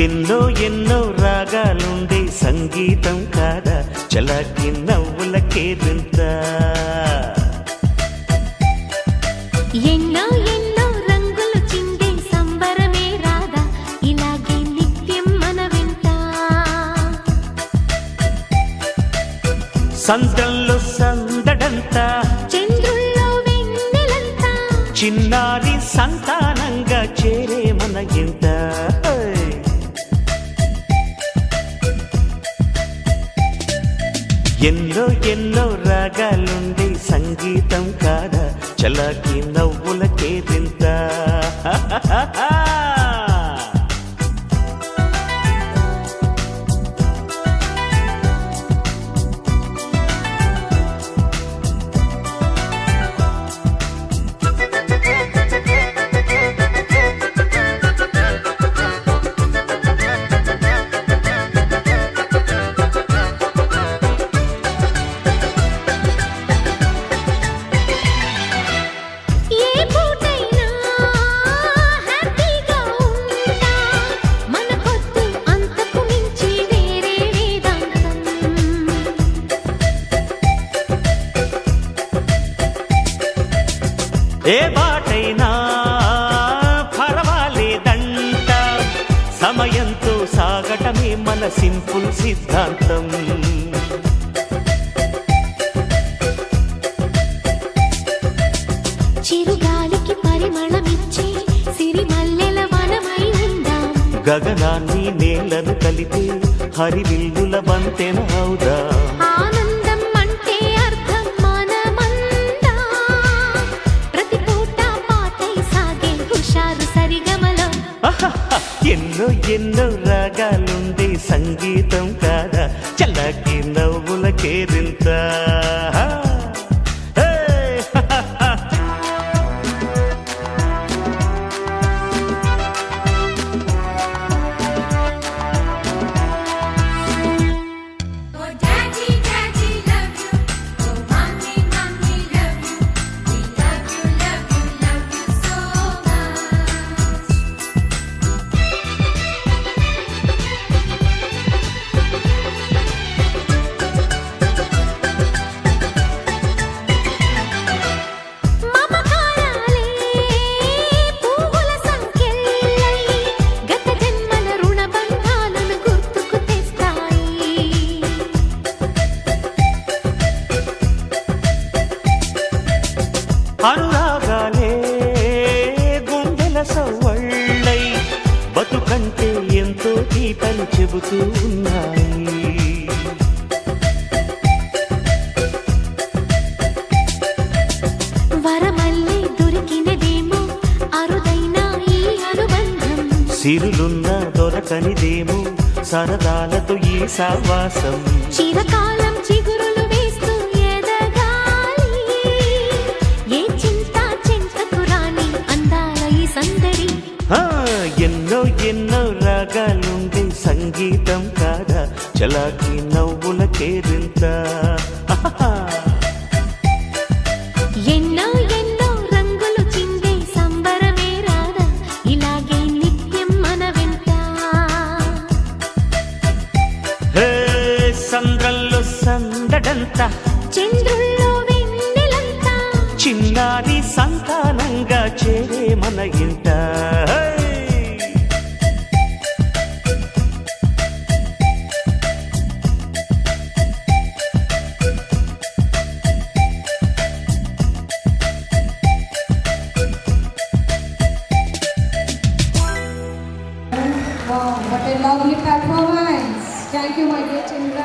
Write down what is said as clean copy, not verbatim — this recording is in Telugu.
ఎన్నో ఎన్నో రాగాలుండే సంగీతం కాదా చలాకి నవ్వులకేదింత. ఎన్నో ఎన్నో రంగులు చిందే సంబరమే రాదా ఇలాగే నిత్యం మన వెంట. సందల్లో సందడంతా చంద్రుల్లో వెన్నెలంతా చిన్నారి సంతానంగా చేరే మన ఇంట. ఎన్నో ఎన్నో రాగాలుండే సంగీతం కాదా చలాకి నవ్వులకేదింత. ఏ బాటైనా పర్వాలేదంట సమయంతో సాగటమే మన సింపుల్ సిద్ధాంతం. చిరుగాలికి పరిమళమిచ్చే సిరిమల్లెల వనమై ఉందాం. గగనాన్ని నేలను కలిపే హరివిల్లుల వంతెన అవుదాం. ఆనందం అంటే అర్థం మనమందా ప్రతి పూట పాటై సాగే హుషారు సరిగమలో. ఎన్నో ఎన్నో రాగాలుండే సంగీతం కాదా చల్లకి నవ్వులకేదింత. అనురాగాలే గుండెల సవ్వళ్ళై బతుకంటే ఎంతో తీపని చెబుతూ ఉన్నాయి. వరమల్లే దొరికినదేమో అరుదైన ఈ అనుబంధం. సిరులున్న దొరకనిదేమో సరదాలతో ఈ సావాసం. చిరకాలం చిగురులు వేస్తూ ఎదగాలి ఏ చింత చింతకు రాని అందాల ఈ సందడి. ఎన్నో ఎన్నో రాగాలుండే సంగీతం కాదా చలాకి నవ్వులకేదింత. ఎన్నో ఎన్నో రంగులు చిందే సంబరమే రాదా ఇలాగే నిత్యం మన వెంట. సంద్రంలో సందడంతా చంద్రుల్లో వెన్నెలంతా చిన్నారి సంతానంగా చేరే మన ఇంట. Wow, what a lovely performance. Thank you, my dear children.